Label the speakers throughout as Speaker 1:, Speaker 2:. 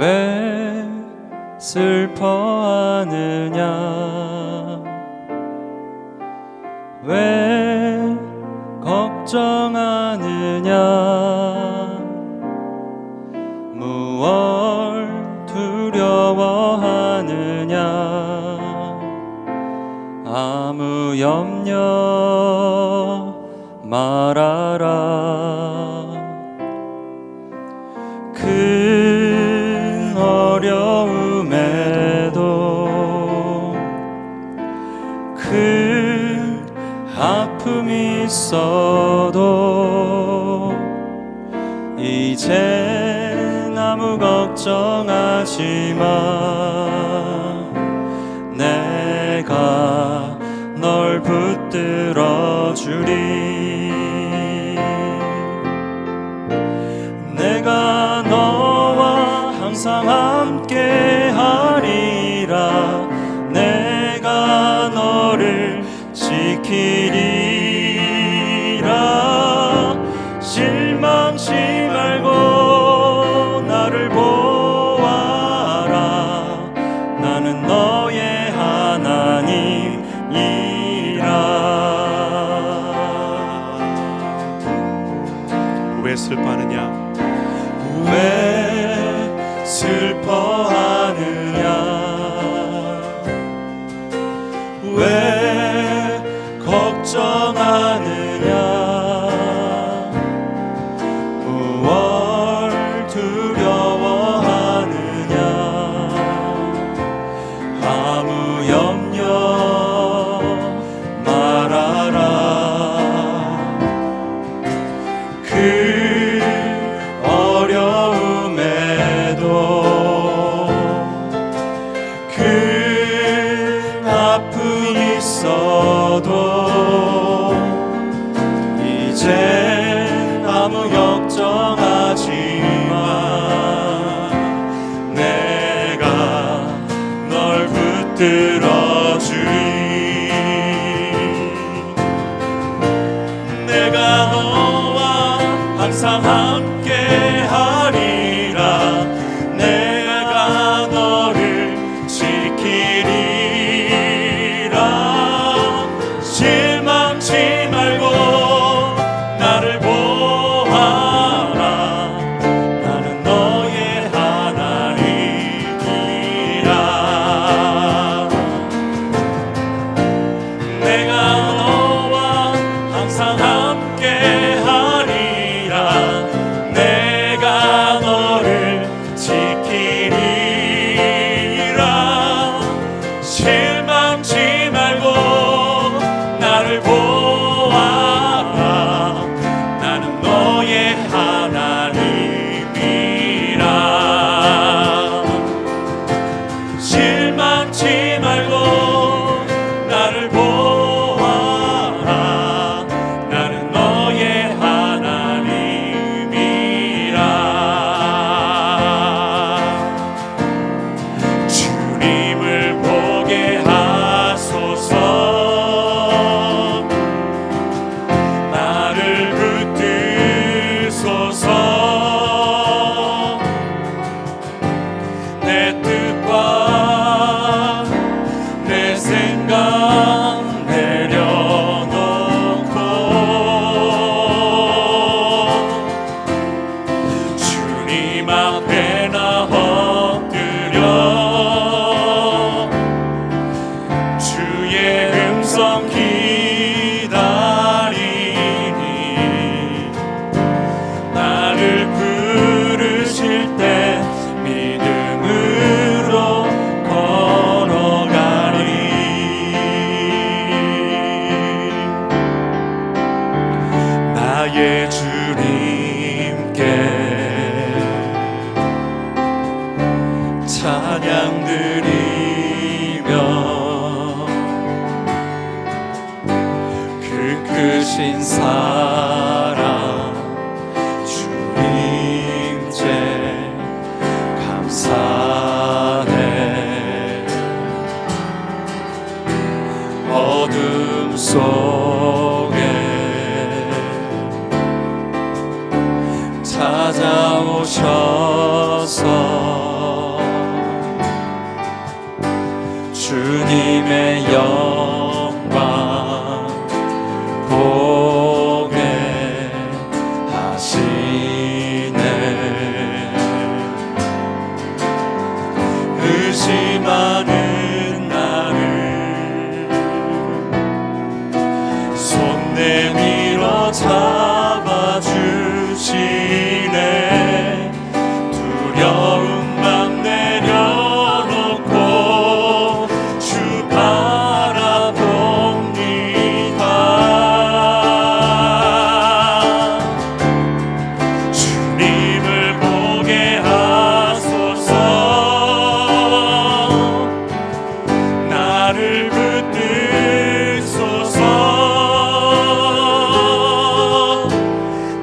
Speaker 1: 왜 슬퍼하느냐 왜 걱정하느냐 무얼 두려워하느냐 아무 염려 말아라 큰 어려움에도 큰 아픔이 있어도 이젠 아무 걱정하지 마 내가 널 붙들어 주리 내가 너와 항상 함께 하리라 내가 너를 지키리라 실망치 말고 나를 보아라 나는 너의 하나님이라
Speaker 2: 왜 슬퍼하느냐
Speaker 1: 왜 슬퍼하느냐 왜 걱정하느냐 무얼 두려워하느냐 아무 염려 말아라 그 어려움에도 큰 아픔이 있어도 이젠 아무 걱정하지 마 내가 널 붙들어 주리 내가 너와 항상 함께 하리라 내가 너를 지키리라 실망치 말고 나를 보아라 나는 너의 하나님이라 내가 너와 항상 함께 하리라 내가 너를 지키리라 실망치 말고 나를 보아라 나는 너의 하나님이라 실망치 말고 나를 보아라 나는 너의 하나님이라 주님을 보게 하소서 나를 붙드소서 내 뜻과 내 생각 내려놓고 주님 앞에 나 엎드려 주의 음성 기다리니 나를 부르실 때 믿음으로 걸어가리 나의 주님께 찬양 드리며 그 크신 사랑 주님께 감사해 어둠 속에 찾아오셔서 하나님의 영광 보게 하시네. 의심하는 나를 손 내밀어 잡아주시네. 두려움만 내려놓고 주 바라봅니다. 주님을 보게 하소서. 나를 붙드소서.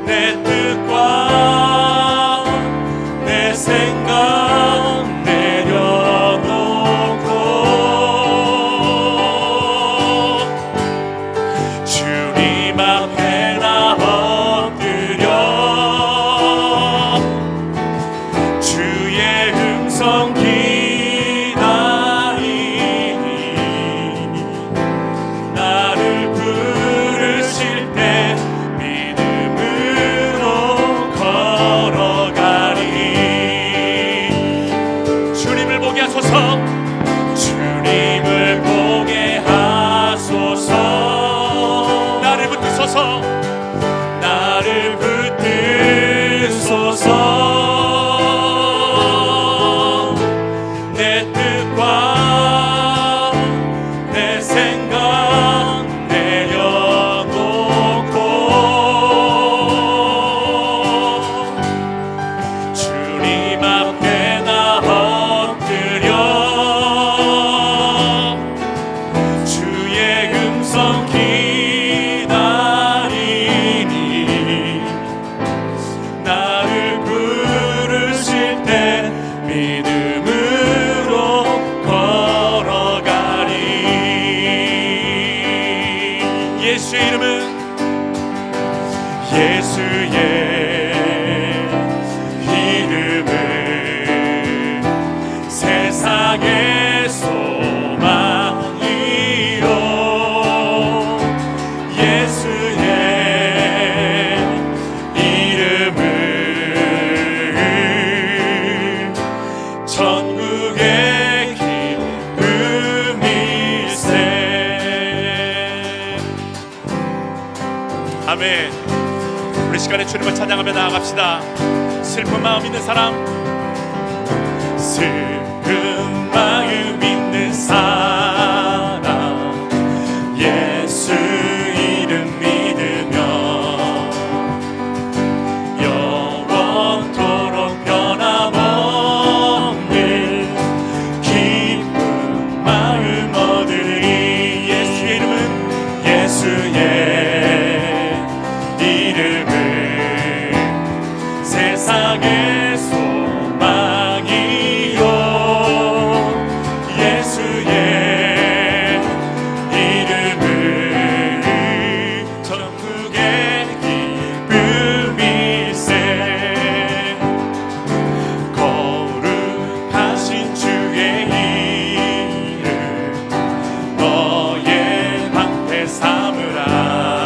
Speaker 1: 내 뜻과 내 생각 내려놓고 주님 앞에 나 엎드려 주의 음성 기다리니 나를 부르실 때 믿음으로 걸어가리. 주님을 보게 하소서. 주님을 보게 하소서. 나를 붙드소서. 나를 붙드소서. 내 뜻과 내 생각 내려놓고 주님 앞에 나 엎드려 주의 음성 기다리니 나를 부르실 때 믿음으로 걸어가리. 예수의 이름은 예수의 이름은 세상의 소망이요. 예수의 이름은 천국의 기쁨일세. 아멘. 우리 시간에 주님을 찬양하며 나아갑시다. 슬픈 마음 있는 사람, 슬픈 마음 있는 사람, 예수 이름 믿으며 영원토록 변함없는 기쁜 마음 얻으리. 예수의 이름은 예수의 이름은 세상의 소망이요. 예수의 이름은 천국의 기쁨일세. 거룩하신 주의 이름 너의 방패 삼으라.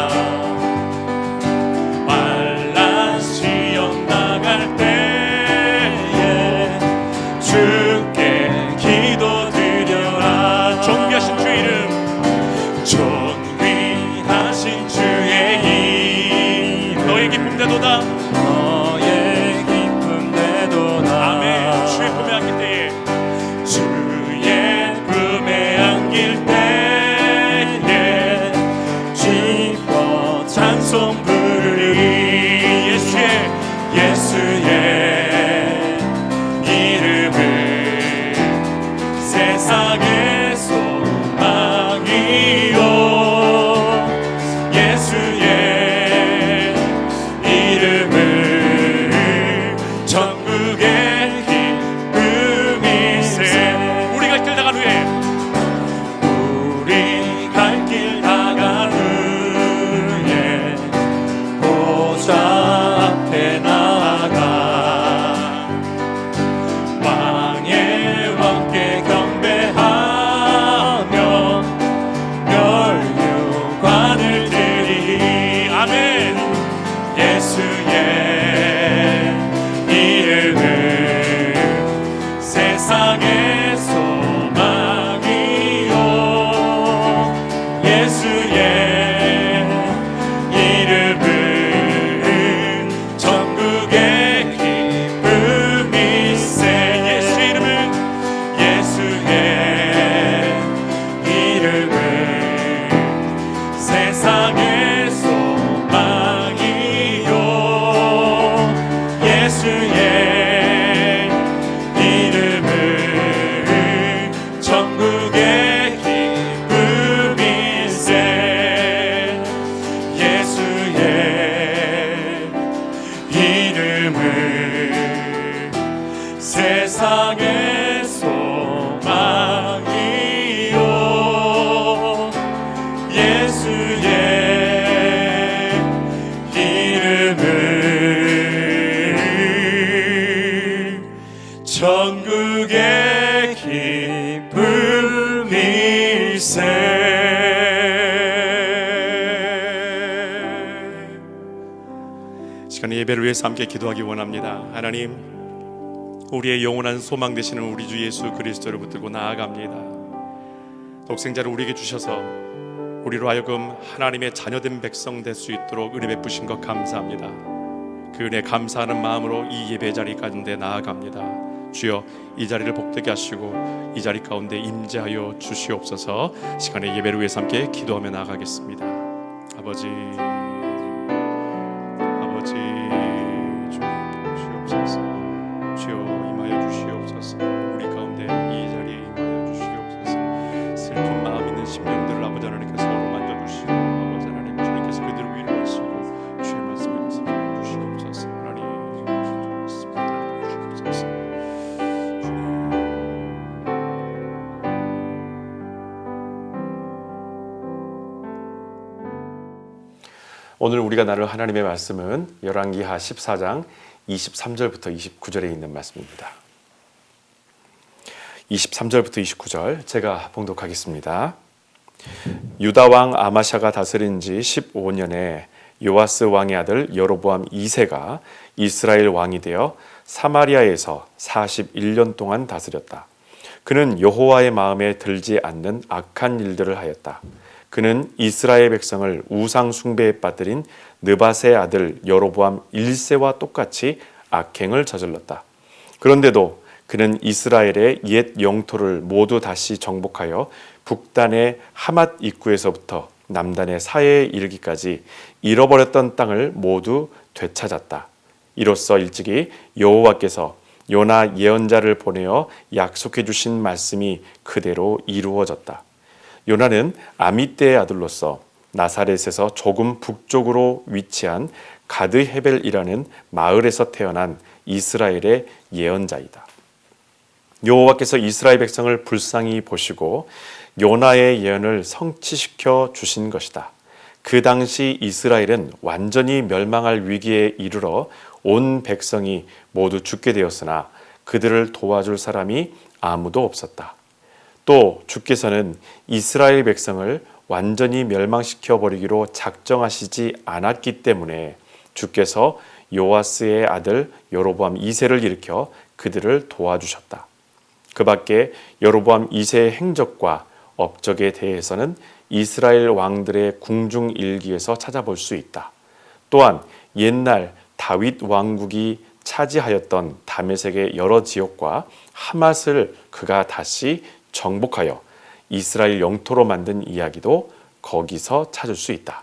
Speaker 1: 이름을 전국의 기쁨일세. 시간의 예배를 위해서 함께 기도하기 원합니다. 하나님, 우리의 영원한 소망 되시는 우리 주 예수 그리스도를 붙들고 나아갑니다. 독생자를 우리에게 주셔서 우리로 하여금 하나님의 자녀된 백성 될 수 있도록 은혜 베푸신 것 감사합니다. 그 은혜 감사하는 마음으로 이 예배 자리 가운데 나아갑니다. 주여, 이 자리를 복되게 하시고 이 자리 가운데 임재하여 주시옵소서. 시간의 예배를 위해서 함께 기도하며 나아가겠습니다. 아버지 주옵소서. 주여 임하여 주시옵소서. 우리 가운데 이 자리에 임하여 주시옵소서. 슬픈 마음 있는 심령들을 아버지 하나님께서 서로 만져주시고 아버지 하나님 주님께서 그들을 위로하시고 주의 말씀을 계속해 주시옵소서. 하나님 주시옵소서.
Speaker 2: 오늘 우리가 나눌 하나님의 말씀은 열왕기하 14장 23절부터 29절에 있는 말씀입니다. 23절부터 29절 제가 봉독하겠습니다. 유다 왕 아마샤가 다스린 지 15년에 요아스 왕의 아들 여로보암 2세가 이스라엘 왕이 되어 사마리아에서 41년 동안 다스렸다. 그는 여호와의 마음에 들지 않는 악한 일들을 하였다. 그는 이스라엘 백성을 우상 숭배에 빠뜨린 느밧의 아들 여로보암 1세와 똑같이 악행을 저질렀다. 그런데도 그는 이스라엘의 옛 영토를 모두 다시 정복하여 북단의 하맛 입구에서부터 남단의 사해에 이르기까지 잃어버렸던 땅을 모두 되찾았다. 이로써 일찍이 여호와께서 요나 예언자를 보내어 약속해 주신 말씀이 그대로 이루어졌다. 요나는 아미떼의 아들로서 나사렛에서 조금 북쪽으로 위치한 가드헤벨이라는 마을에서 태어난 이스라엘의 예언자이다. 여호와께서 이스라엘 백성을 불쌍히 보시고 요나의 예언을 성취시켜 주신 것이다. 그 당시 이스라엘은 완전히 멸망할 위기에 이르러 온 백성이 모두 죽게 되었으나 그들을 도와줄 사람이 아무도 없었다. 또 주께서는 이스라엘 백성을 완전히 멸망시켜 버리기로 작정하시지 않았기 때문에 주께서 요아스의 아들 여로보암 2세를 일으켜 그들을 도와주셨다. 그 밖에 여로보암 2세의 행적과 업적에 대해서는 이스라엘 왕들의 궁중일기에서 찾아볼 수 있다. 또한 옛날 다윗 왕국이 차지하였던 다메섹의 여러 지역과 하맛을 그가 다시 정복하여 이스라엘 영토로 만든 이야기도 거기서 찾을 수 있다.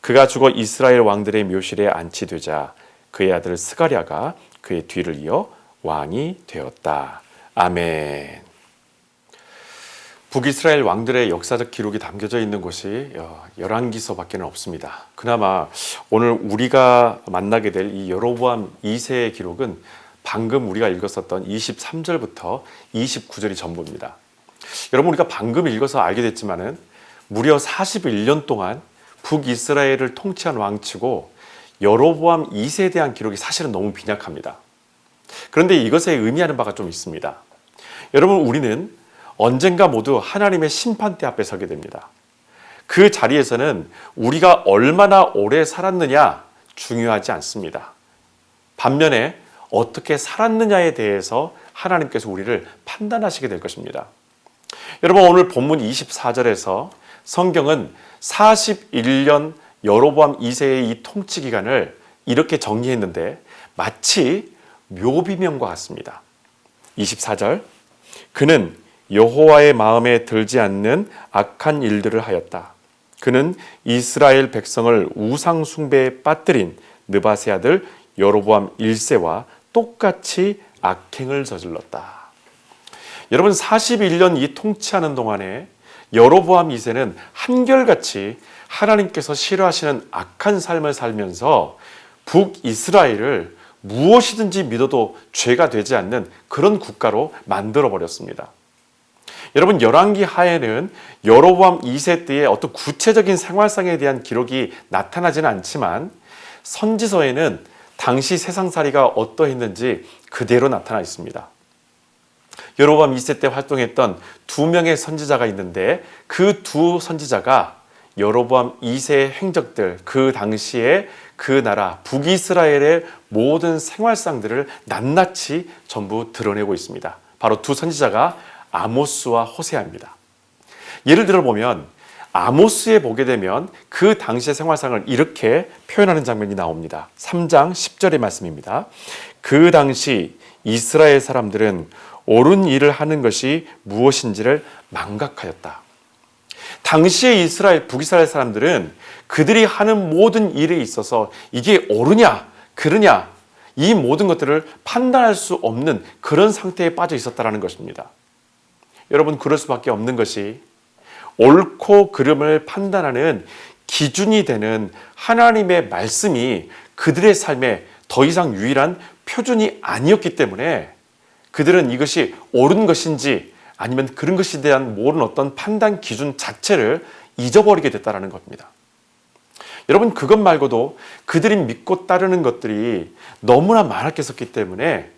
Speaker 2: 그가 죽어 이스라엘 왕들의 묘실에 안치되자 그의 아들 스가랴가 그의 뒤를 이어 왕이 되었다. 아멘. 북이스라엘 왕들의 역사적 기록이 담겨져 있는 곳이 열왕기서밖에는 없습니다. 그나마 오늘 우리가 만나게 될 이 여로보암 2세의 기록은 방금 우리가 읽었었던 23절부터 29절이 전부입니다. 여러분, 우리가 방금 읽어서 알게 됐지만은 무려 41년 동안 북이스라엘을 통치한 왕치고 여로보암 2세에 대한 기록이 사실은 너무 빈약합니다. 그런데 이것에 의미하는 바가 좀 있습니다. 여러분, 우리는 언젠가 모두 하나님의 심판대 앞에 서게 됩니다. 그 자리에서는 우리가 얼마나 오래 살았느냐 중요하지 않습니다. 반면에 어떻게 살았느냐에 대해서 하나님께서 우리를 판단하시게 될 것입니다. 여러분, 오늘 본문 24절에서 성경은 41년 여로보암 2세의 이 통치 기간을 이렇게 정리했는데 마치 묘비명과 같습니다. 24절, 그는 여호와의 마음에 들지 않는 악한 일들을 하였다. 그는 이스라엘 백성을 우상 숭배에 빠뜨린 느밧의 아들 여로보암 1세와 똑같이 악행을 저질렀다. 여러분, 41년 이 통치하는 동안에 여로보암 2세는 한결같이 하나님께서 싫어하시는 악한 삶을 살면서 북이스라엘을 무엇이든지 믿어도 죄가 되지 않는 그런 국가로 만들어 버렸습니다. 여러분, 열왕기 하에는 여로보암 2세 때의 어떤 구체적인 생활상에 대한 기록이 나타나지는 않지만 선지서에는 당시 세상살이가 어떠했는지 그대로 나타나 있습니다. 여로보암 2세 때 활동했던 두 명의 선지자가 있는데 그 두 선지자가 여로보암 2세의 행적들, 그 당시에 그 나라 북이스라엘의 모든 생활상들을 낱낱이 전부 드러내고 있습니다. 바로 두 선지자가 아모스와 호세아입니다. 예를 들어 보면 아모스에 보게 되면 그 당시의 생활상을 이렇게 표현하는 장면이 나옵니다. 3장 10절의 말씀입니다. 그 당시 이스라엘 사람들은 옳은 일을 하는 것이 무엇인지를 망각하였다. 당시의 북이스라엘 사람들은 그들이 하는 모든 일에 있어서 이게 옳으냐, 그르냐, 이 모든 것들을 판단할 수 없는 그런 상태에 빠져 있었다는 것입니다. 여러분, 그럴 수밖에 없는 것이 옳고 그름을 판단하는 기준이 되는 하나님의 말씀이 그들의 삶에 더 이상 유일한 표준이 아니었기 때문에 그들은 이것이 옳은 것인지 아니면 그런 것에 대한 모든 어떤 판단 기준 자체를 잊어버리게 됐다는 겁니다. 여러분, 그것 말고도 그들이 믿고 따르는 것들이 너무나 많았기 때문에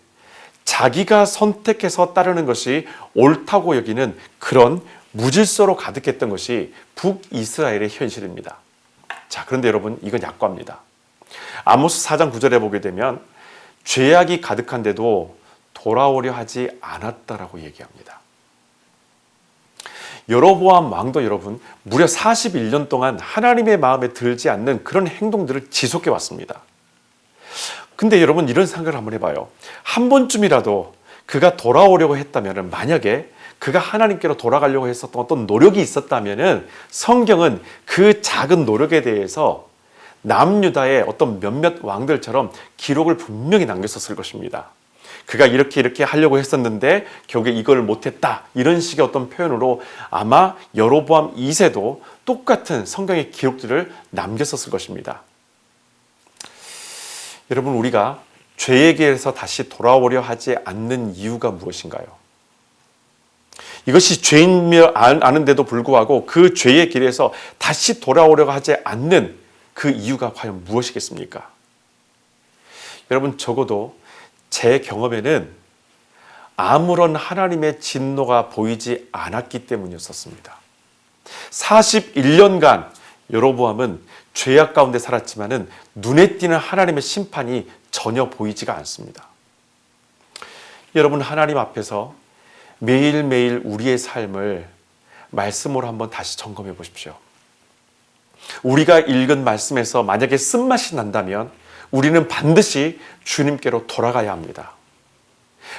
Speaker 2: 자기가 선택해서 따르는 것이 옳다고 여기는 그런 무질서로 가득했던 것이 북이스라엘의 현실입니다. 자, 그런데 여러분, 이건 약과입니다. 아모스 4장 9절에 보게 되면 죄악이 가득한데도 돌아오려 하지 않았다라고 얘기합니다. 여로보암 왕도 여러분 무려 41년 동안 하나님의 마음에 들지 않는 그런 행동들을 지속해 왔습니다. 근데 여러분, 이런 생각을 한번 해봐요. 한 번쯤이라도 그가 돌아오려고 했다면, 만약에 그가 하나님께로 돌아가려고 했었던 어떤 노력이 있었다면 성경은 그 작은 노력에 대해서 남유다의 어떤 몇몇 왕들처럼 기록을 분명히 남겼었을 것입니다. 그가 이렇게 하려고 했었는데 결국에 이걸 못했다, 이런 식의 어떤 표현으로 아마 여로보암 2세도 똑같은 성경의 기록들을 남겼었을 것입니다. 여러분, 우리가 죄에게서 다시 돌아오려 하지 않는 이유가 무엇인가요? 이것이 죄인을 아는데도 불구하고 그 죄의 길에서 다시 돌아오려고 하지 않는 그 이유가 과연 무엇이겠습니까? 여러분, 적어도 제 경험에는 아무런 하나님의 진노가 보이지 않았기 때문이었습니다. 41년간 여로보암은 죄악 가운데 살았지만은 눈에 띄는 하나님의 심판이 전혀 보이지가 않습니다. 여러분, 하나님 앞에서 매일매일 우리의 삶을 말씀으로 한번 다시 점검해 보십시오. 우리가 읽은 말씀에서 만약에 쓴맛이 난다면 우리는 반드시 주님께로 돌아가야 합니다.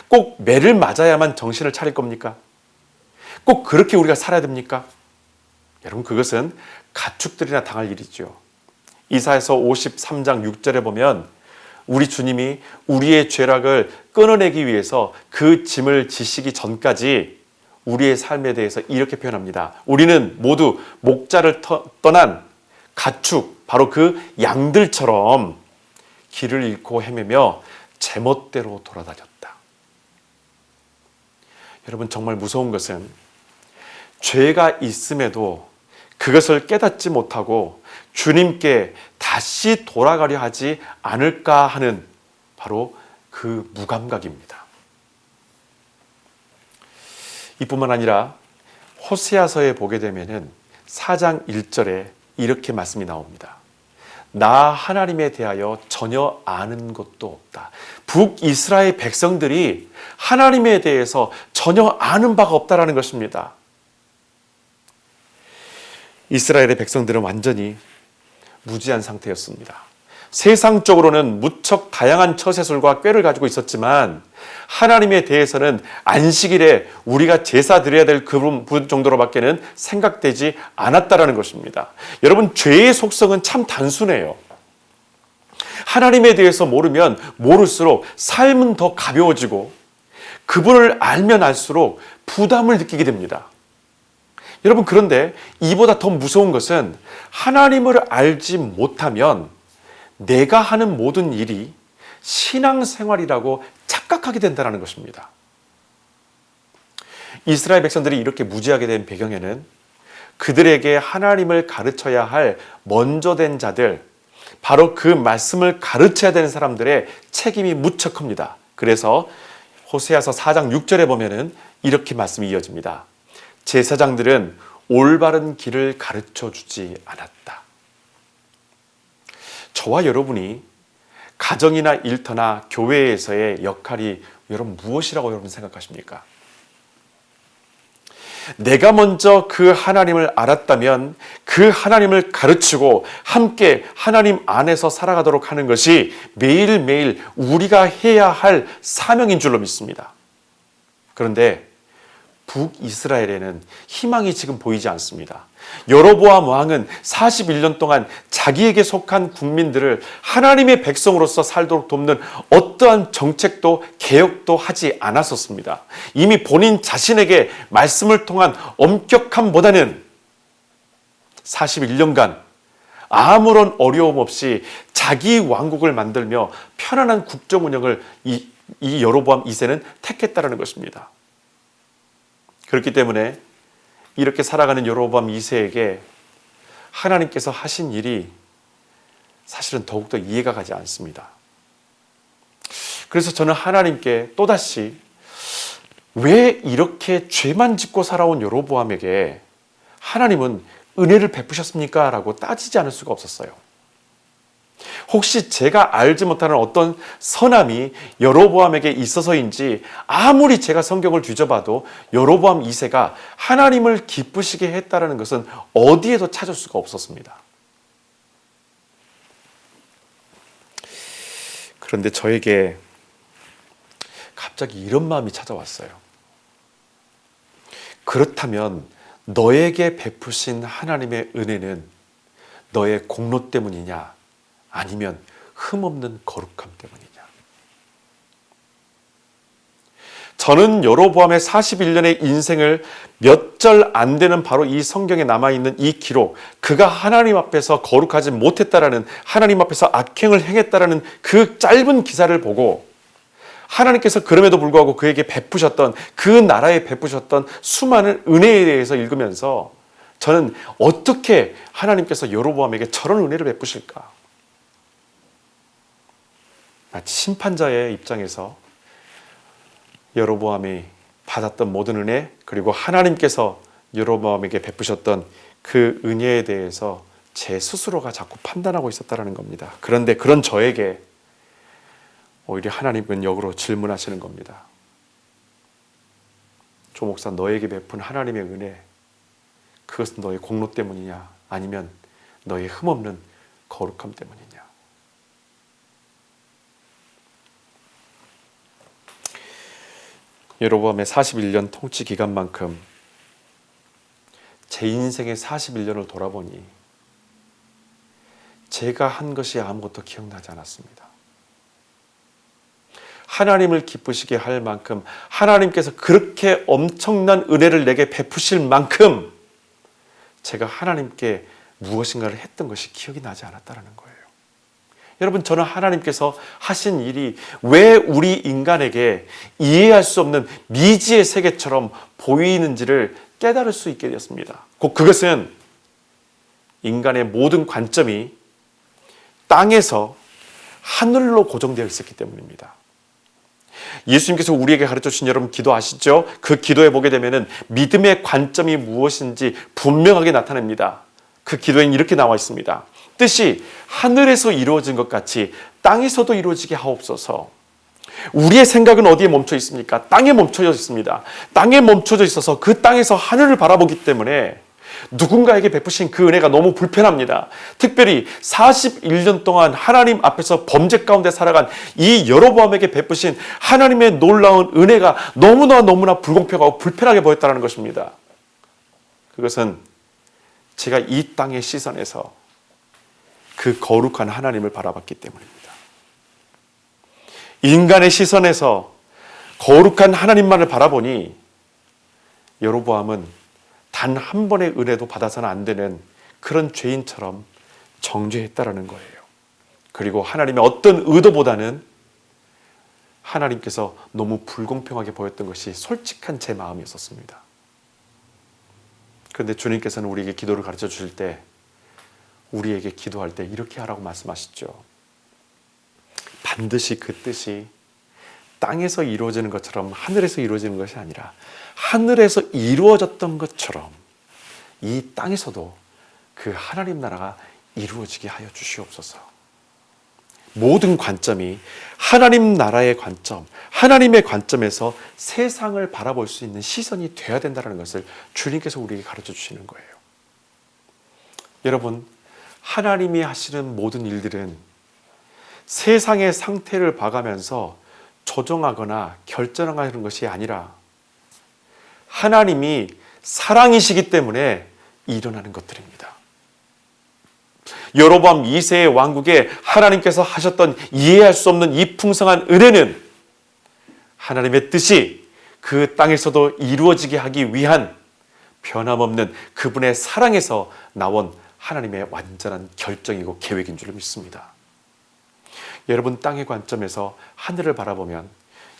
Speaker 2: 꼭 매를 맞아야만 정신을 차릴 겁니까? 꼭 그렇게 우리가 살아야 됩니까? 여러분, 그것은 가축들이나 당할 일이죠. 이사야서 53장 6절에 보면 우리 주님이 우리의 죄락을 끊어내기 위해서 그 짐을 지시기 전까지 우리의 삶에 대해서 이렇게 표현합니다. 우리는 모두 목자를 떠난 가축, 바로 그 양들처럼 길을 잃고 헤매며 제멋대로 돌아다녔다. 여러분, 정말 무서운 것은 죄가 있음에도 그것을 깨닫지 못하고 주님께 다시 돌아가려 하지 않을까 하는 바로 그 무감각입니다. 이뿐만 아니라 호세아서에 보게 되면은 4장 1절에 이렇게 말씀이 나옵니다. 나 하나님에 대하여 전혀 아는 것도 없다. 북이스라엘 백성들이 하나님에 대해서 전혀 아는 바가 없다라는 것입니다. 이스라엘의 백성들은 완전히 무지한 상태였습니다. 세상적으로는 무척 다양한 처세술과 꾀를 가지고 있었지만 하나님에 대해서는 안식일에 우리가 제사 드려야 될 그 부분 정도로밖에는 생각되지 않았다라는 것입니다. 여러분, 죄의 속성은 참 단순해요. 하나님에 대해서 모르면 모를수록 삶은 더 가벼워지고 그분을 알면 알수록 부담을 느끼게 됩니다. 여러분, 그런데 이보다 더 무서운 것은 하나님을 알지 못하면 내가 하는 모든 일이 신앙생활이라고 착각하게 된다는 것입니다. 이스라엘 백성들이 이렇게 무지하게 된 배경에는 그들에게 하나님을 가르쳐야 할 먼저 된 자들, 바로 그 말씀을 가르쳐야 되는 사람들의 책임이 무척 큽니다. 그래서 호세아서 4장 6절에 보면은 이렇게 말씀이 이어집니다. 제사장들은 올바른 길을 가르쳐 주지 않았다. 저와 여러분이 가정이나 일터나 교회에서의 역할이 여러분 무엇이라고 여러분 생각하십니까? 내가 먼저 그 하나님을 알았다면 그 하나님을 가르치고 함께 하나님 안에서 살아가도록 하는 것이 매일매일 우리가 해야 할 사명인 줄로 믿습니다. 그런데 북이스라엘에는 희망이 지금 보이지 않습니다. 여로보암 왕은 41년 동안 자기에게 속한 국민들을 하나님의 백성으로서 살도록 돕는 어떠한 정책도 개혁도 하지 않았었습니다. 이미 본인 자신에게 말씀을 통한 엄격함보다는 41년간 아무런 어려움 없이 자기 왕국을 만들며 편안한 국정 운영을 이 여로보암 2세는 택했다는 것입니다. 그렇기 때문에 이렇게 살아가는 여로보암 2세에게 하나님께서 하신 일이 사실은 더욱더 이해가 가지 않습니다. 그래서 저는 하나님께 또다시 왜 이렇게 죄만 짓고 살아온 여로보암에게 하나님은 은혜를 베푸셨습니까? 라고 따지지 않을 수가 없었어요. 혹시 제가 알지 못하는 어떤 선함이 여로보암에게 있어서인지 아무리 제가 성경을 뒤져봐도 여로보암 2세가 하나님을 기쁘시게 했다는 것은 어디에도 찾을 수가 없었습니다. 그런데 저에게 갑자기 이런 마음이 찾아왔어요. 그렇다면 너에게 베푸신 하나님의 은혜는 너의 공로 때문이냐? 아니면 흠없는 거룩함 때문이냐? 저는 여로보암의 41년의 인생을 몇 절 안 되는 바로 이 성경에 남아있는 이 기록, 그가 하나님 앞에서 거룩하지 못했다라는, 하나님 앞에서 악행을 행했다라는 그 짧은 기사를 보고 하나님께서 그럼에도 불구하고 그에게 베푸셨던, 그 나라에 베푸셨던 수많은 은혜에 대해서 읽으면서 저는 어떻게 하나님께서 여로보암에게 저런 은혜를 베푸실까? 마치 심판자의 입장에서 여로보암이 받았던 모든 은혜, 그리고 하나님께서 여로보암에게 베푸셨던 그 은혜에 대해서 제 스스로가 자꾸 판단하고 있었다는 겁니다. 그런데 그런 저에게 오히려 하나님은 역으로 질문하시는 겁니다. 조 목사, 너에게 베푼 하나님의 은혜, 그것은 너의 공로 때문이냐? 아니면 너의 흠없는 거룩함 때문이냐? 여로보암의 41년 통치 기간만큼 제 인생의 41년을 돌아보니 제가 한 것이 아무것도 기억나지 않았습니다. 하나님을 기쁘시게 할 만큼, 하나님께서 그렇게 엄청난 은혜를 내게 베푸실 만큼 제가 하나님께 무엇인가를 했던 것이 기억이 나지 않았다는 거예요. 여러분, 저는 하나님께서 하신 일이 왜 우리 인간에게 이해할 수 없는 미지의 세계처럼 보이는지를 깨달을 수 있게 되었습니다. 곧 그것은 인간의 모든 관점이 땅에서 하늘로 고정되어 있었기 때문입니다. 예수님께서 우리에게 가르쳐 주신, 여러분 기도 아시죠? 그 기도에 보게 되면은 믿음의 관점이 무엇인지 분명하게 나타냅니다. 그 기도에는 이렇게 나와 있습니다. 뜻이 하늘에서 이루어진 것 같이 땅에서도 이루어지게 하옵소서. 우리의 생각은 어디에 멈춰 있습니까? 땅에 멈춰져 있습니다. 땅에 멈춰져 있어서 그 땅에서 하늘을 바라보기 때문에 누군가에게 베푸신 그 은혜가 너무 불편합니다. 특별히 41년 동안 하나님 앞에서 범죄 가운데 살아간 이 여로보암에게 베푸신 하나님의 놀라운 은혜가 너무나 불공평하고 불편하게 보였다는 것입니다. 그것은 제가 이 땅의 시선에서 그 거룩한 하나님을 바라봤기 때문입니다. 인간의 시선에서 거룩한 하나님만을 바라보니 여로보암은 단 한 번의 은혜도 받아서는 안 되는 그런 죄인처럼 정죄했다라는 거예요. 그리고 하나님의 어떤 의도보다는 하나님께서 너무 불공평하게 보였던 것이 솔직한 제 마음이었었습니다. 그런데 주님께서는 우리에게 기도를 가르쳐 주실 때, 우리에게 기도할 때 이렇게 하라고 말씀하시죠. 반드시 그 뜻이 땅에서 이루어지는 것처럼 하늘에서 이루어지는 것이 아니라 하늘에서 이루어졌던 것처럼 이 땅에서도 그 하나님 나라가 이루어지게 하여 주시옵소서. 모든 관점이 하나님 나라의 관점, 하나님의 관점에서 세상을 바라볼 수 있는 시선이 되어야 된다는 것을 주님께서 우리에게 가르쳐 주시는 거예요. 여러분, 하나님이 하시는 모든 일들은 세상의 상태를 봐가면서 조정하거나 결정하는 것이 아니라 하나님이 사랑이시기 때문에 일어나는 것들입니다. 여로보암 2세의 왕국에 하나님께서 하셨던 이해할 수 없는 이 풍성한 은혜는 하나님의 뜻이 그 땅에서도 이루어지게 하기 위한 변함없는 그분의 사랑에서 나온 하나님의 완전한 결정이고 계획인 줄 믿습니다. 여러분, 땅의 관점에서 하늘을 바라보면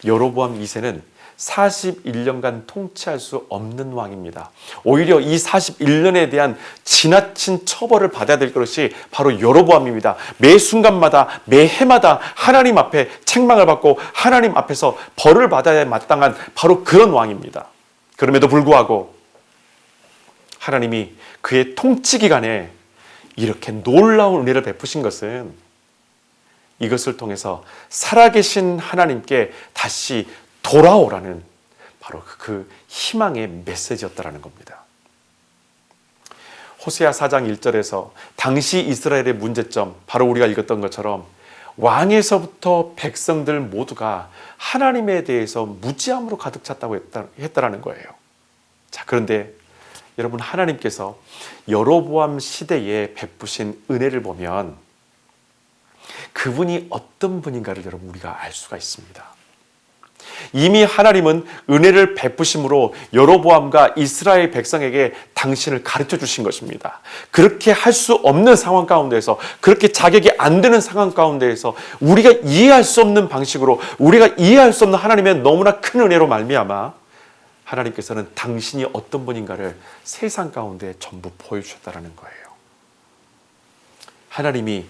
Speaker 2: 여로보암 2세는 41년간 통치할 수 없는 왕입니다. 오히려 이 41년에 대한 지나친 처벌을 받아야 될 것이 바로 여로보암입니다. 매 순간마다, 매 해마다 하나님 앞에 책망을 받고 하나님 앞에서 벌을 받아야 마땅한 바로 그런 왕입니다. 그럼에도 불구하고 하나님이 그의 통치 기간에 이렇게 놀라운 은혜를 베푸신 것은 이것을 통해서 살아계신 하나님께 다시 돌아오라는 바로 그 희망의 메시지였다라는 겁니다. 호세아 4장 1절에서 당시 이스라엘의 문제점, 바로 우리가 읽었던 것처럼 왕에서부터 백성들 모두가 하나님에 대해서 무지함으로 가득 찼다고 했다라는 거예요. 자, 그런데 여러분, 하나님께서 여로보암 시대에 베푸신 은혜를 보면 그분이 어떤 분인가를 여러분 우리가 알 수가 있습니다. 이미 하나님은 은혜를 베푸심으로 여로보암과 이스라엘 백성에게 당신을 가르쳐 주신 것입니다. 그렇게 할 수 없는 상황 가운데에서, 그렇게 자격이 안 되는 상황 가운데에서 우리가 이해할 수 없는 방식으로, 우리가 이해할 수 없는 하나님의 너무나 큰 은혜로 말미암아 하나님께서는 당신이 어떤 분인가를 세상 가운데 전부 보여주셨다는 거예요. 하나님이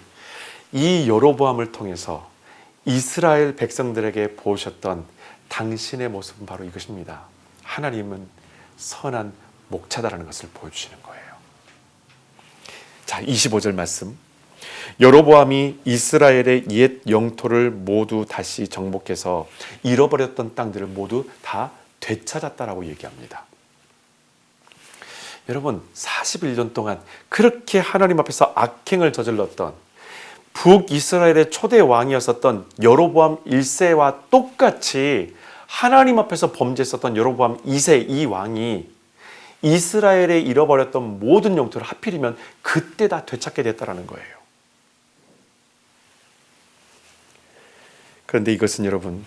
Speaker 2: 이 여로보암을 통해서 이스라엘 백성들에게 보여주셨던 당신의 모습은 바로 이것입니다. 하나님은 선한 목자다라는 것을 보여주시는 거예요. 자, 25절 말씀. 여로보암이 이스라엘의 옛 영토를 모두 다시 정복해서 잃어버렸던 땅들을 모두 다 되찾았다라고 얘기합니다. 여러분, 41년 동안 그렇게 하나님 앞에서 악행을 저질렀던 북이스라엘의 초대 왕이었었던 여로보암 1세와 똑같이 하나님 앞에서 범죄했었던 여로보암 2세 이 왕이 이스라엘에 잃어버렸던 모든 영토를 하필이면 그때 다 되찾게 됐다는 거예요. 그런데 이것은 여러분,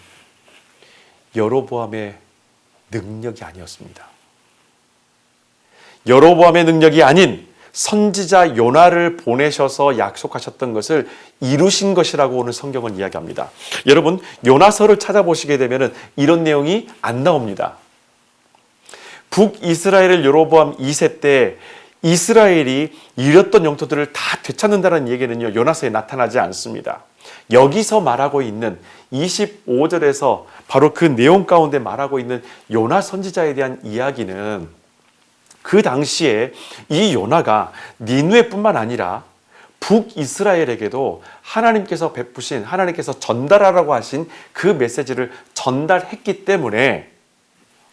Speaker 2: 여로보암의 능력이 아니었습니다. 여로보암의 능력이 아닌 선지자 요나를 보내셔서 약속하셨던 것을 이루신 것이라고 오늘 성경은 이야기합니다. 여러분, 요나서를 찾아보시게 되면 이런 내용이 안 나옵니다. 북이스라엘을 여로보암 2세 때 이스라엘이 잃었던 영토들을 다 되찾는다는 얘기는요, 요나서에 나타나지 않습니다. 여기서 말하고 있는 25절에서 바로 그 내용 가운데 말하고 있는 요나 선지자에 대한 이야기는 그 당시에 이 요나가 니느웨뿐만 아니라 북이스라엘에게도 하나님께서 베푸신, 하나님께서 전달하라고 하신 그 메시지를 전달했기 때문에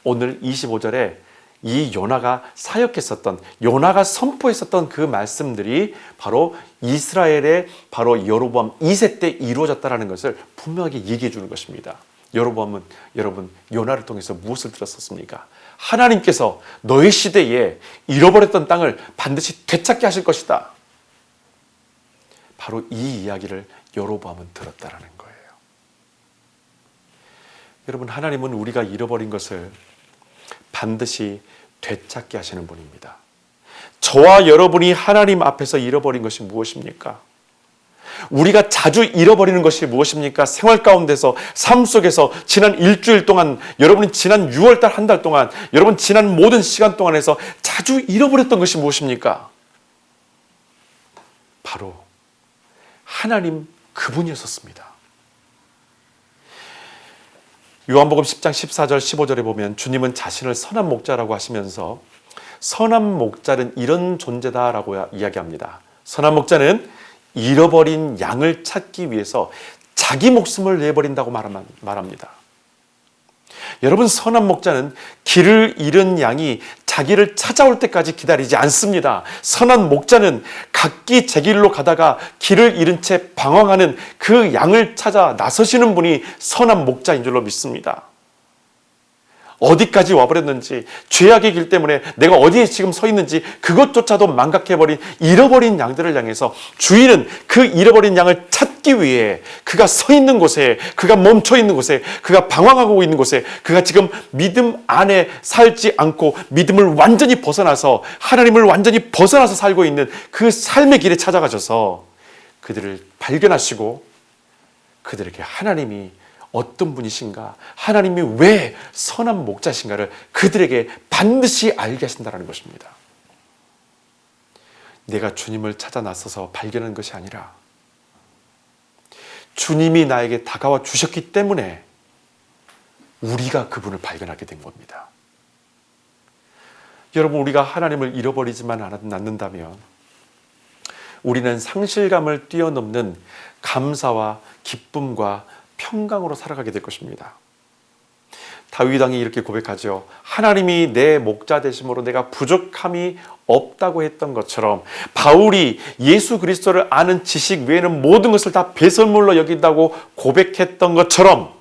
Speaker 2: 오늘 25절에 이 요나가 사역했었던, 요나가 선포했었던 그 말씀들이 바로 이스라엘의 바로 여로보암 2세 때 이루어졌다는 것을 분명하게 얘기해 주는 것입니다. 여로보암은 여러분, 요나를 통해서 무엇을 들었었습니까? 하나님께서 너의 시대에 잃어버렸던 땅을 반드시 되찾게 하실 것이다. 바로 이 이야기를 여로보암은 들었다라는 거예요. 여러분, 하나님은 우리가 잃어버린 것을 반드시 되찾게 하시는 분입니다. 저와 여러분이 하나님 앞에서 잃어버린 것이 무엇입니까? 우리가 자주 잃어버리는 것이 무엇입니까? 생활 가운데서, 삶 속에서 지난 일주일 동안, 여러분이 지난 6월달 한 달 동안, 여러분 지난 모든 시간 동안에서 자주 잃어버렸던 것이 무엇입니까? 바로 하나님 그분이었었습니다. 요한복음 10장 14절 15절에 보면 주님은 자신을 선한 목자라고 하시면서 선한 목자는 이런 존재다라고 이야기합니다. 선한 목자는 잃어버린 양을 찾기 위해서 자기 목숨을 내버린다고 말합니다. 여러분, 선한 목자는 길을 잃은 양이 자기를 찾아올 때까지 기다리지 않습니다. 선한 목자는 각기 제 길로 가다가 길을 잃은 채 방황하는 그 양을 찾아 나서시는 분이 선한 목자인 줄로 믿습니다. 어디까지 와버렸는지, 죄악의 길 때문에 내가 어디에 지금 서 있는지 그것조차도 망각해버린 잃어버린 양들을 향해서 주인은 그 잃어버린 양을 찾기 위해 그가 서 있는 곳에, 그가 멈춰 있는 곳에, 그가 방황하고 있는 곳에, 그가 지금 믿음 안에 살지 않고 믿음을 완전히 벗어나서, 하나님을 완전히 벗어나서 살고 있는 그 삶의 길에 찾아가셔서 그들을 발견하시고 그들에게 하나님이 어떤 분이신가, 하나님이 왜 선한 목자신가를 그들에게 반드시 알게 하신다는 것입니다. 내가 주님을 찾아 나서서 발견한 것이 아니라 주님이 나에게 다가와 주셨기 때문에 우리가 그분을 발견하게 된 겁니다. 여러분, 우리가 하나님을 잃어버리지만 않는다면 우리는 상실감을 뛰어넘는 감사와 기쁨과 평강으로 살아가게 될 것입니다. 다윗 왕이 이렇게 고백하죠. 하나님이 내 목자 되심으로 내가 부족함이 없다고 했던 것처럼, 바울이 예수 그리스도를 아는 지식 외에는 모든 것을 다 배설물로 여긴다고 고백했던 것처럼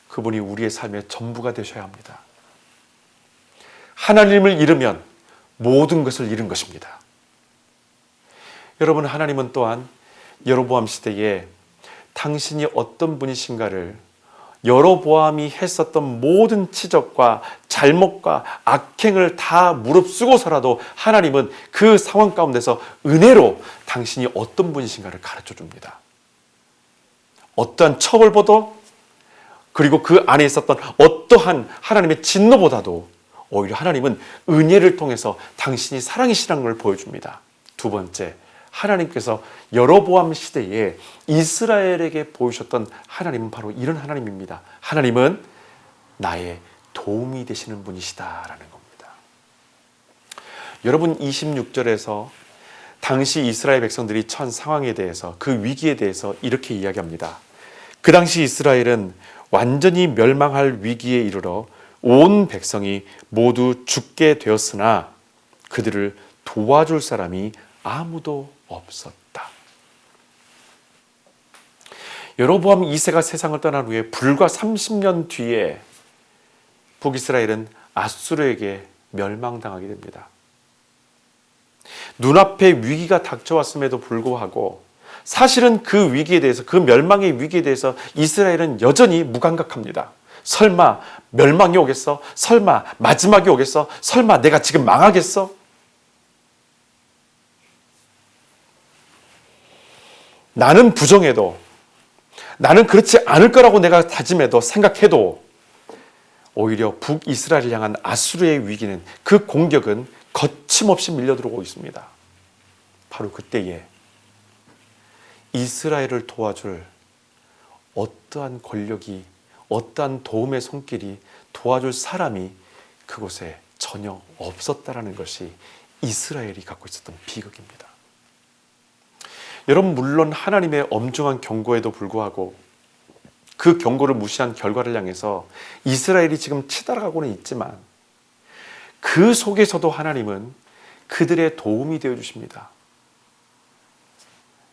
Speaker 2: 그분이 우리의 삶의 전부가 되셔야 합니다. 하나님을 잃으면 모든 것을 잃은 것입니다. 여러분, 하나님은 또한 여로보암 시대에 당신이 어떤 분이신가를, 여로보암이 했었던 모든 치적과 잘못과 악행을 다 무릅쓰고서라도 하나님은 그 상황 가운데서 은혜로 당신이 어떤 분이신가를 가르쳐 줍니다. 어떠한 처벌보다, 그리고 그 안에 있었던 어떠한 하나님의 진노보다도 오히려 하나님은 은혜를 통해서 당신이 사랑이시라는 걸 보여줍니다. 두 번째, 하나님께서 여로보암 시대에 이스라엘에게 보이셨던 하나님은 바로 이런 하나님입니다. 하나님은 나의 도움이 되시는 분이시다라는 겁니다. 여러분, 26절에서 당시 이스라엘 백성들이 처한 상황에 대해서, 그 위기에 대해서 이렇게 이야기합니다. 그 당시 이스라엘은 완전히 멸망할 위기에 이르러 온 백성이 모두 죽게 되었으나 그들을 도와줄 사람이 아무도 없었다. 여로보암 2세가 세상을 떠난 후에 불과 30년 뒤에 북이스라엘은 아수르에게 멸망당하게 됩니다. 눈앞에 위기가 닥쳐왔음에도 불구하고 사실은 그 위기에 대해서, 그 멸망의 위기에 대해서 이스라엘은 여전히 무감각합니다. 설마 멸망이 오겠어? 설마 마지막이 오겠어? 설마 내가 지금 망하겠어? 나는 부정해도, 나는 그렇지 않을 거라고 내가 다짐해도, 생각해도 오히려 북이스라엘을 향한 아수르의 위기는, 그 공격은 거침없이 밀려들어오고 있습니다. 바로 그때에 이스라엘을 도와줄 어떠한 권력이, 어떠한 도움의 손길이, 도와줄 사람이 그곳에 전혀 없었다라는 것이 이스라엘이 갖고 있었던 비극입니다. 여러분, 물론 하나님의 엄중한 경고에도 불구하고 그 경고를 무시한 결과를 향해서 이스라엘이 지금 치달아가고는 있지만 그 속에서도 하나님은 그들의 도움이 되어 주십니다.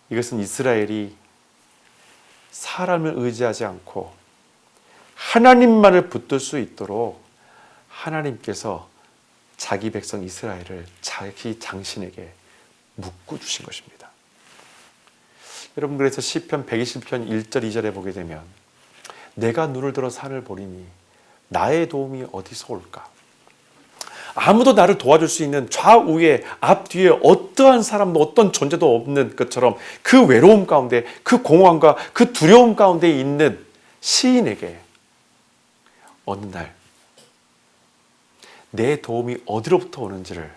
Speaker 2: 이것은 이스라엘이 사람을 의지하지 않고 하나님만을 붙들 수 있도록 하나님께서 자기 백성 이스라엘을 자기 장신에게 묶어 주신 것입니다. 여러분, 그래서 시편 120편 1절 2절에 보게 되면 내가 눈을 들어 산을 보리니 나의 도움이 어디서 올까? 아무도 나를 도와줄 수 있는 좌우에 앞뒤에 어떠한 사람도 어떤 존재도 없는 것처럼 그 외로움 가운데 그 공허함과 그 두려움 가운데 있는 시인에게 어느 날 내 도움이 어디로부터 오는지를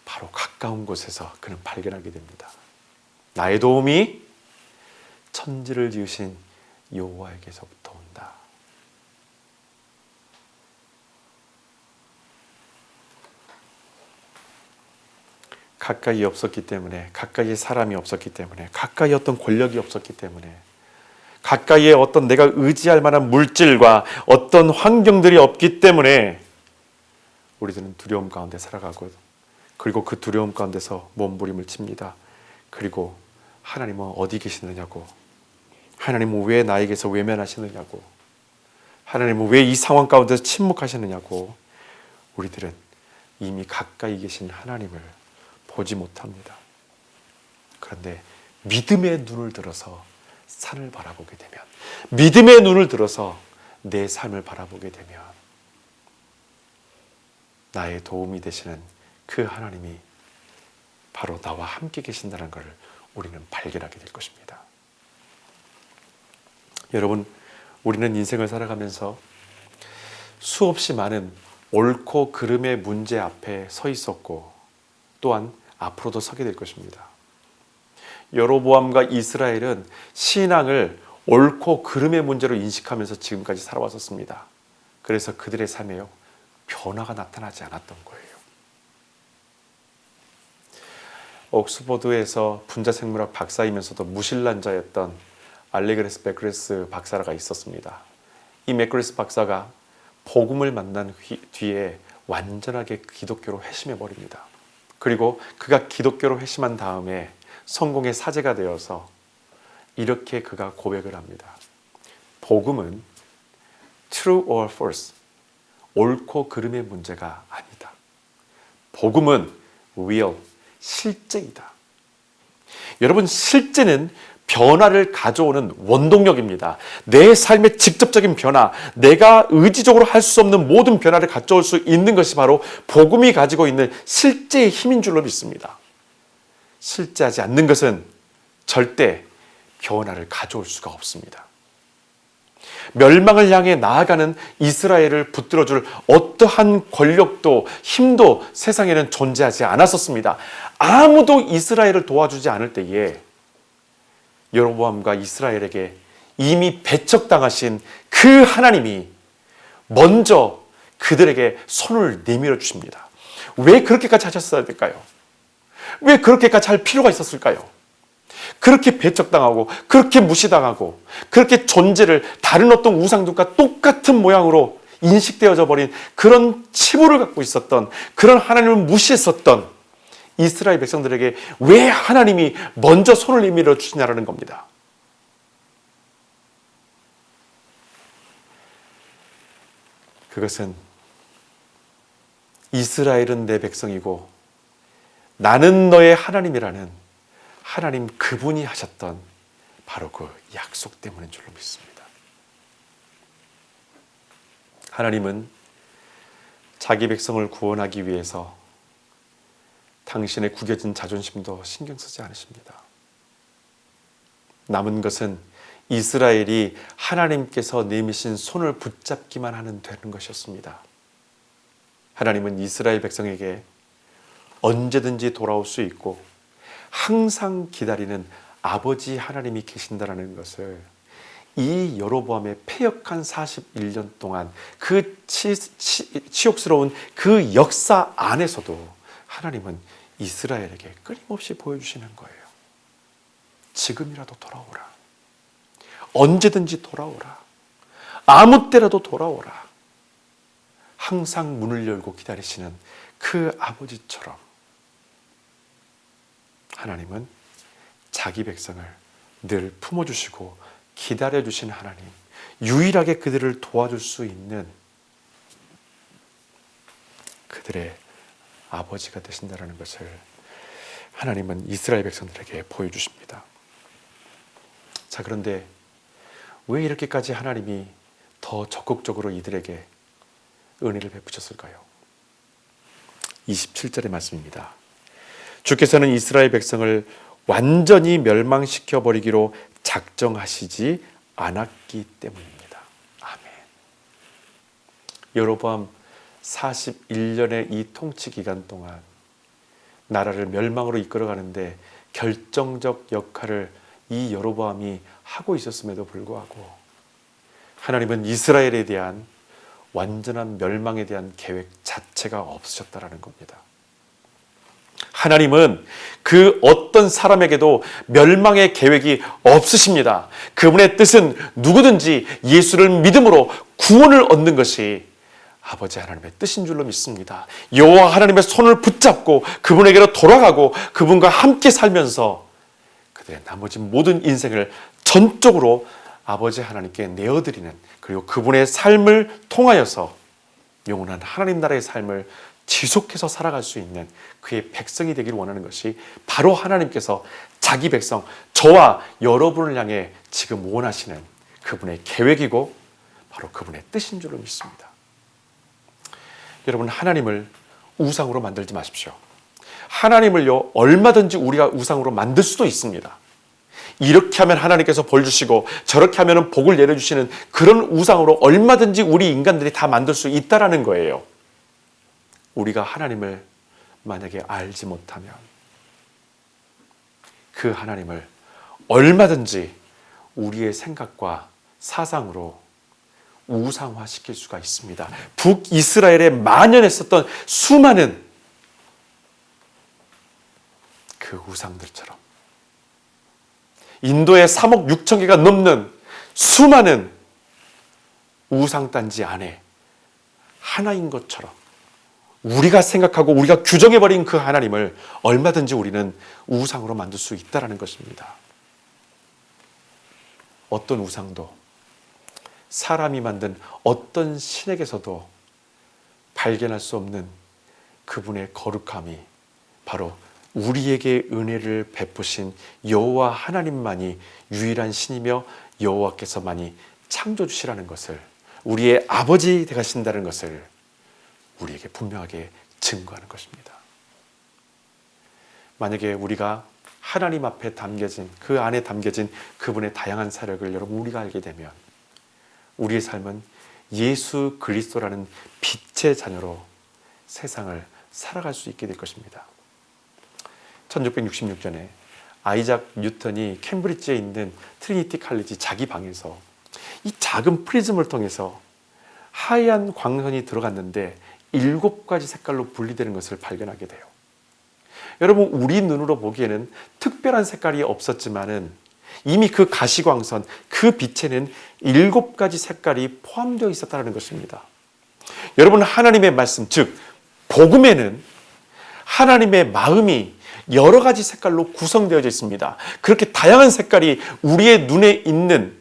Speaker 2: 바로 가까운 곳에서 그는 발견하게 됩니다. 나의 도움이 천지를 지으신 여호와에게서부터 온다. 가까이 없었기 때문에, 가까이에 사람이 없었기 때문에, 가까이 어떤 권력이 없었기 때문에, 가까이에 어떤 내가 의지할 만한 물질과 어떤 환경들이 없기 때문에 우리들은 두려움 가운데 살아가고, 그리고 그 두려움 가운데서 몸부림을 칩니다. 그리고 하나님은 어디 계시느냐고, 하나님은 왜 나에게서 외면하시느냐고, 하나님은 왜 이 상황 가운데서 침묵하시느냐고, 우리들은 이미 가까이 계신 하나님을 보지 못합니다. 그런데 믿음의 눈을 들어서 산을 바라보게 되면, 믿음의 눈을 들어서 내 삶을 바라보게 되면 나의 도움이 되시는 그 하나님이 바로 나와 함께 계신다는 것을 우리는 발견하게 될 것입니다. 여러분, 우리는 인생을 살아가면서 수없이 많은 옳고 그름의 문제 앞에 서 있었고 또한 앞으로도 서게 될 것입니다. 여로보암과 이스라엘은 신앙을 옳고 그름의 문제로 인식하면서 지금까지 살아왔었습니다. 그래서 그들의 삶에요, 변화가 나타나지 않았던 거예요. 옥스퍼드에서 분자생물학 박사이면서도 무신론자였던 알레그레스 맥그레스 박사가 있었습니다. 이 맥그레스 박사가 복음을 만난 뒤에 완전하게 기독교로 회심해 버립니다. 그리고 그가 기독교로 회심한 다음에 성공의 사제가 되어서 이렇게 그가 고백을 합니다. 복음은 true or false, 옳고 그름의 문제가 아니다. 복음은 real, 실제이다. 여러분, 실제는 변화를 가져오는 원동력입니다. 내 삶의 직접적인 변화, 내가 의지적으로 할 수 없는 모든 변화를 가져올 수 있는 것이 바로 복음이 가지고 있는 실제의 힘인 줄로 믿습니다. 실제하지 않는 것은 절대 변화를 가져올 수가 없습니다. 멸망을 향해 나아가는 이스라엘을 붙들어줄 어떠한 권력도 힘도 세상에는 존재하지 않았었습니다. 아무도 이스라엘을 도와주지 않을 때에 여로보암과 이스라엘에게 이미 배척당하신 그 하나님이 먼저 그들에게 손을 내밀어 주십니다. 왜 그렇게까지 하셨어야 될까요? 왜 그렇게까지 할 필요가 있었을까요? 그렇게 배척당하고 그렇게 무시당하고 그렇게 존재를 다른 어떤 우상들과 똑같은 모양으로 인식되어져 버린 그런 치부를 갖고 있었던, 그런 하나님을 무시했었던 이스라엘 백성들에게 왜 하나님이 먼저 손을 내밀어 주시냐라는 겁니다. 그것은 이스라엘은 내 백성이고 나는 너의 하나님이라는 하나님 그분이 하셨던 바로 그 약속 때문인 줄로 믿습니다. 하나님은 자기 백성을 구원하기 위해서 당신의 구겨진 자존심도 신경 쓰지 않으십니다. 남은 것은 이스라엘이 하나님께서 내미신 손을 붙잡기만 하면 되는 것이었습니다. 하나님은 이스라엘 백성에게 언제든지 돌아올 수 있고 항상 기다리는 아버지 하나님이 계신다는 것을 이 여로보암의 패역한 41년 동안 그 치욕스러운 그 역사 안에서도 하나님은 이스라엘에게 끊임없이 보여주시는 거예요. 지금이라도 돌아오라. 언제든지 돌아오라. 아무 때라도 돌아오라. 항상 문을 열고 기다리시는 그 아버지처럼 하나님은 자기 백성을 늘 품어주시고 기다려주신 하나님, 유일하게 그들을 도와줄 수 있는 그들의 아버지가 되신다는 것을 하나님은 이스라엘 백성들에게 보여주십니다. 자, 그런데 왜 이렇게까지 하나님이 더 적극적으로 이들에게 은혜를 베푸셨을까요? 27절의 말씀입니다. 주께서는 이스라엘 백성을 완전히 멸망시켜 버리기로 작정하시지 않았기 때문입니다. 아멘. 여로보암 41년의 이 통치 기간 동안 나라를 멸망으로 이끌어가는데 결정적 역할을 이 여로보암이 하고 있었음에도 불구하고 하나님은 이스라엘에 대한 완전한 멸망에 대한 계획 자체가 없으셨다라는 겁니다. 하나님은 그 어떤 사람에게도 멸망의 계획이 없으십니다. 그분의 뜻은 누구든지 예수를 믿음으로 구원을 얻는 것이 아버지 하나님의 뜻인 줄로 믿습니다. 여호와 하나님의 손을 붙잡고 그분에게로 돌아가고 그분과 함께 살면서 그들의 나머지 모든 인생을 전적으로 아버지 하나님께 내어드리는, 그리고 그분의 삶을 통하여서 영원한 하나님 나라의 삶을 지속해서 살아갈 수 있는 그의 백성이 되기를 원하는 것이 바로 하나님께서 자기 백성, 저와 여러분을 향해 지금 원하시는 그분의 계획이고 바로 그분의 뜻인 줄로 믿습니다. 여러분, 하나님을 우상으로 만들지 마십시오. 하나님을요, 얼마든지 우리가 우상으로 만들 수도 있습니다. 이렇게 하면 하나님께서 벌 주시고 저렇게 하면 복을 내려주시는 그런 우상으로 얼마든지 우리 인간들이 다 만들 수 있다라는 거예요. 우리가 하나님을 만약에 알지 못하면 그 하나님을 얼마든지 우리의 생각과 사상으로 우상화시킬 수가 있습니다. 북이스라엘에 만연했었던 수많은 그 우상들처럼 인도의 3억 6천 개가 넘는 수많은 우상단지 안에 하나인 것처럼 우리가 생각하고 우리가 규정해버린 그 하나님을 얼마든지 우리는 우상으로 만들 수 있다는 것입니다. 어떤 우상도 사람이 만든 어떤 신에게서도 발견할 수 없는 그분의 거룩함이 바로 우리에게 은혜를 베푸신 여호와 하나님만이 유일한 신이며 여호와께서만이 창조주시라는 것을, 우리의 아버지 되신다는 것을 우리에게 분명하게 증거하는 것입니다. 만약에 우리가 하나님 앞에 담겨진, 그 안에 담겨진 그분의 다양한 사력을 여러분 우리가 알게 되면 우리의 삶은 예수 그리스도라는 빛의 자녀로 세상을 살아갈 수 있게 될 것입니다. 1666년에 아이작 뉴턴이 캠브리지에 있는 트리니티 칼리지 자기 방에서 이 작은 프리즘을 통해서 하얀 광선이 들어갔는데 7가지 색깔로 분리되는 것을 발견하게 돼요. 여러분, 우리 눈으로 보기에는 특별한 색깔이 없었지만은 이미 그 가시광선, 그 빛에는 7가지 색깔이 포함되어 있었다는 것입니다. 여러분, 하나님의 말씀, 즉 복음에는 하나님의 마음이 여러 가지 색깔로 구성되어 있습니다. 그렇게 다양한 색깔이 우리의 눈에 있는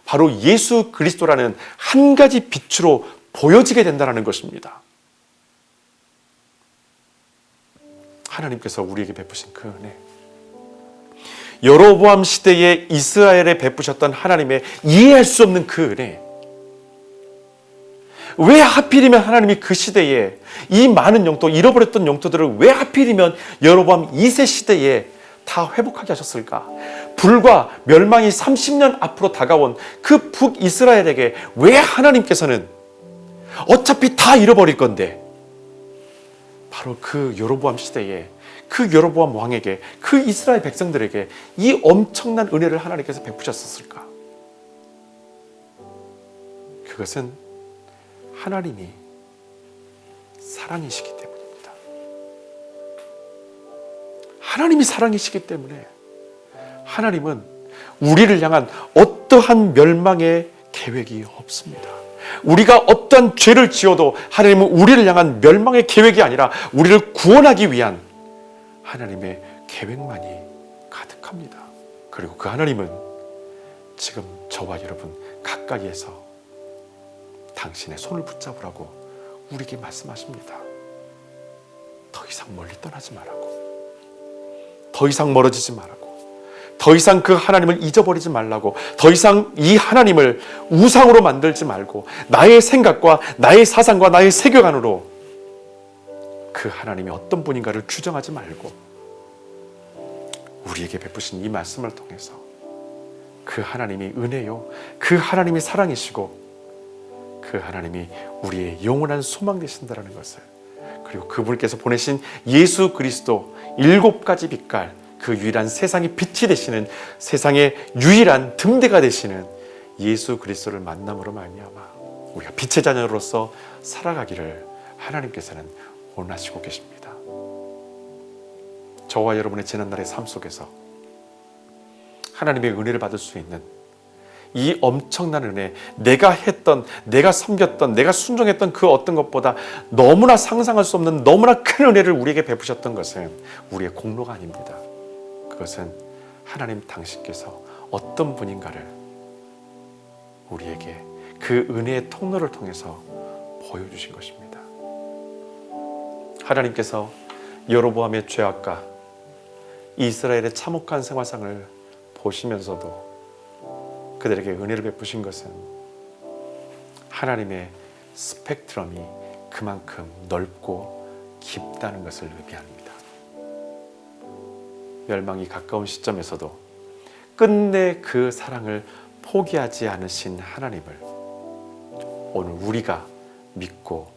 Speaker 2: 바로 예수 그리스도라는 한 가지 빛으로 보여지게 된다는 것입니다. 하나님께서 우리에게 베푸신 그 은혜, 여로보암 시대에 이스라엘에 베푸셨던 하나님의 이해할 수 없는 그 은혜, 왜 하필이면 하나님이 그 시대에 이 많은 영토, 잃어버렸던 영토들을 왜 하필이면 여로보암 2세 시대에 다 회복하게 하셨을까? 불과 멸망이 30년 앞으로 다가온 그 북이스라엘에게 왜 하나님께서는 어차피 다 잃어버릴 건데 바로 그 여로보암 시대에 그 여로보암 왕에게, 그 이스라엘 백성들에게 이 엄청난 은혜를 하나님께서 베푸셨을까? 그것은 하나님이 사랑이시기 때문입니다. 하나님이 사랑이시기 때문에 하나님은 우리를 향한 어떠한 멸망의 계획이 없습니다. 우리가 어떠한 죄를 지어도 하나님은 우리를 향한 멸망의 계획이 아니라 우리를 구원하기 위한 하나님의 계획만이 가득합니다. 그리고 그 하나님은 지금 저와 여러분 가까이에서 당신의 손을 붙잡으라고 우리에게 말씀하십니다. 더 이상 멀리 떠나지 말라고, 더 이상 멀어지지 말라고, 더 이상 그 하나님을 잊어버리지 말라고, 더 이상 이 하나님을 우상으로 만들지 말고 나의 생각과 나의 사상과 나의 세계관으로 그 그 하나님이 어떤 분인가를 규정하지 말고 우리에게 베푸신 이 말씀을 통해서 그 하나님이 은혜요, 그 하나님이 사랑이시고 그 하나님이 우리의 영원한 소망 되신다는 것을, 그리고 그분께서 보내신 예수 그리스도 7가지 빛깔, 그 유일한 세상의 빛이 되시는, 세상의 유일한 등대가 되시는 예수 그리스도를 만남으로 말미암아 우리가 빛의 자녀로서 살아가기를 하나님께서는 원하시고 계십니다. 저와 여러분의 지난날의 삶 속에서 하나님의 은혜를 받을 수 있는 이 엄청난 은혜, 내가 했던, 내가 섬겼던, 내가 순종했던 그 어떤 것보다 너무나 상상할 수 없는 너무나 큰 은혜를 우리에게 베푸셨던 것은 우리의 공로가 아닙니다. 그것은 하나님 당신께서 어떤 분인가를 우리에게 그 은혜의 통로를 통해서 보여주신 것입니다. 하나님께서 여로보암의 죄악과 이스라엘의 참혹한 생활상을 보시면서도 그들에게 은혜를 베푸신 것은 하나님의 스펙트럼이 그만큼 넓고 깊다는 것을 의미합니다. 멸망이 가까운 시점에서도 끝내 그 사랑을 포기하지 않으신 하나님을 오늘 우리가 믿고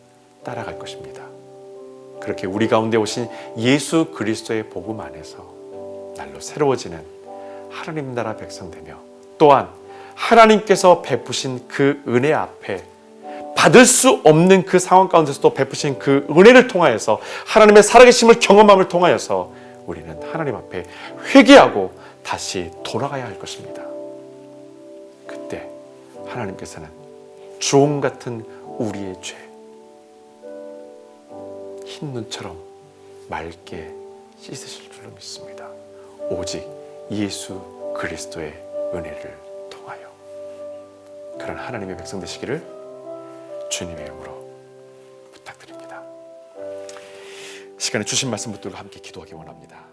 Speaker 2: 따라갈 것입니다. 그렇게 우리 가운데 오신 예수 그리스도의 복음 안에서 날로 새로워지는 하나님 나라 백성 되며, 또한 하나님께서 베푸신 그 은혜 앞에 받을 수 없는 그 상황 가운데서도 베푸신 그 은혜를 통하여서 하나님의 살아계심을 경험함을 통하여서 우리는 하나님 앞에 회개하고 다시 돌아가야 할 것입니다. 그때 하나님께서는 주홍 같은 우리의 죄, 흰 눈처럼 맑게 씻으실 줄로 믿습니다. 오직 예수 그리스도의 은혜를 통하여. 그런 하나님의 백성 되시기를 주님의 이름으로 부탁드립니다. 시간에 주신 말씀 붙들고 함께 기도하기 원합니다.